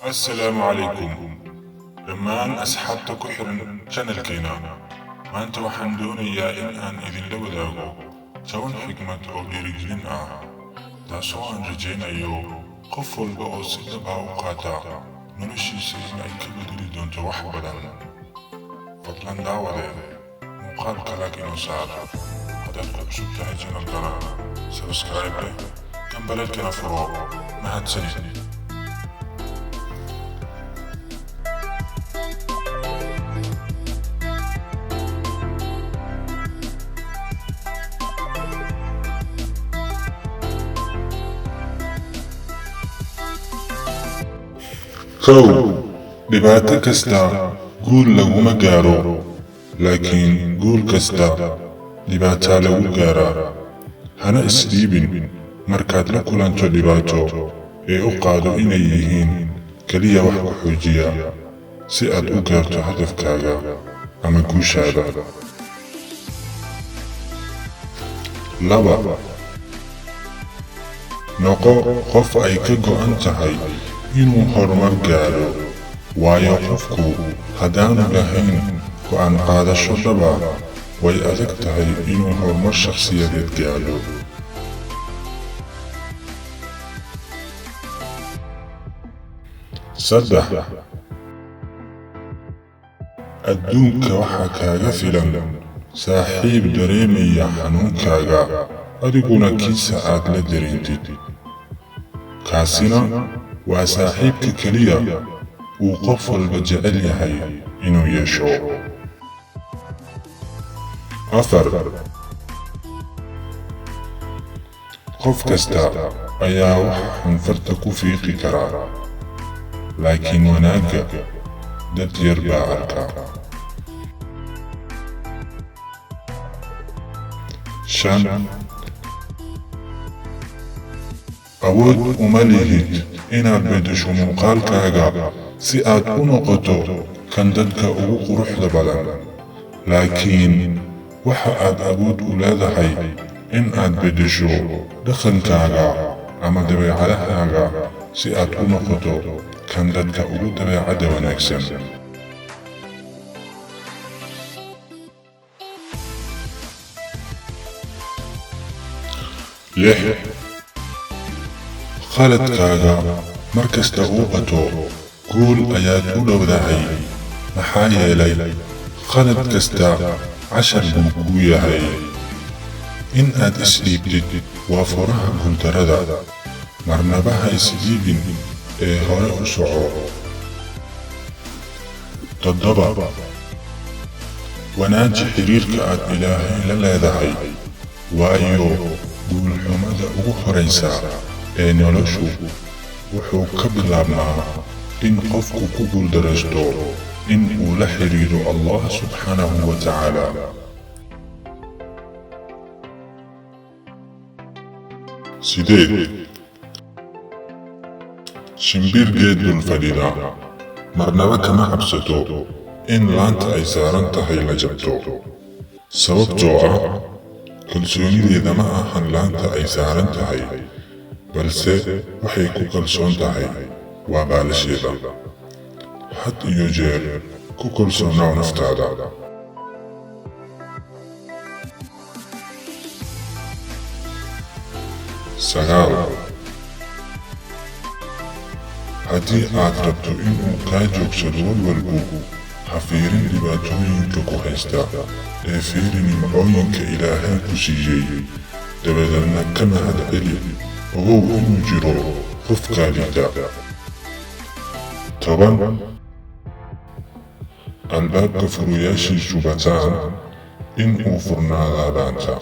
السلام عليكم. dhammaan asxaabta ku xiran channelkeena maanta waxaan doonayaa in aan idinla wadaago 10 xikmad oo dhiirigelin ah taasoo aan rajaynayo qof walba oo si dhab ah u qaata noloshiisa in ay ka bedeli doonto wax badan. fadlan daawade muuqaalka laakiin saar haddaad ku cusub tahay channelkana subscribe leh gambaleelkana furo. mahadsanid. kow dhibaato kasta guul laguma gaaro, laakiin guul kasta dhibaataa lagu gaaraa. hana isdhiibin markaad la kulanto dhibaato ee u qaado inay yihiin keliya wax ku xoojiya si aad u gaarto hadafkaaga ama guushaada. 2 noqo qof ay ka go'an tahay inuu horumar gaaro, waayo qofku haddaanu lahayn go'aan qaadasho dhaba way adag tahay inuu horumar shakhsiyadeed gaaro. 3 adduunka waxaa kaaga filan saaxiib dareemaya xanuunkaaga adiguna kiisa aad la dareentid. kaasina waa saaxiibka keliya uu qof walba jecel yahay inuu yeesho. 4 qof kasta ayaa wax xunfarta ku fiiqi kara, laakiin wanaagga dad yar baa arka. 5 awood uma lihid inaad beddesho muuqaalkaaga si aad u noqoto kan dadka ugu quruxda badan, laakiin waxa aad awood u leedahay in aad beddesho dhaqankaaga ama dabeecadahaaga si aad u noqoto kan dadka ugu dabeecadda wanaagsan. 6 khaladkaaga markasta uu qato guul ayaad u dhowdahay, maxaa yeelay khalad kasta cashar buu kuu yahay. in aad isdhiibtid waa furaha guuldarrada. marnaba ha isdhiibin ee hore u soco. 7 wanaaji xiriirka aad ilaahay la leedahay, waayo guulxumada ugu horaysa ee noloshu wuxuu ka bilaabmaa in qofku ku guuldaraysto in uu la xiriiro Allah subxaanahu wa tacaala. 8 shimbir geed dul fadhida marnaba kama cabsato in laanta ay saaran tahay la jabto, sababtoo ah kalsoonideeda ma ahan laanta ay saaran tahay, balse waxay ku kalsoon tahay waa baalasheeda. had iyo jeer ku kalsoonaaw naftaada. 9 haddii aad rabto inuu kaa joogsado walwalku, ha fiirin dhibaatooyinka ku haysta ee fiiri nimcooyinka ilaahay ku siiyey, dabadeedna ka mahad celi. ogow inuu jiro qof kaalida. 10 albaabka furuyaashiisu bataan in uu furnaadaa laanta.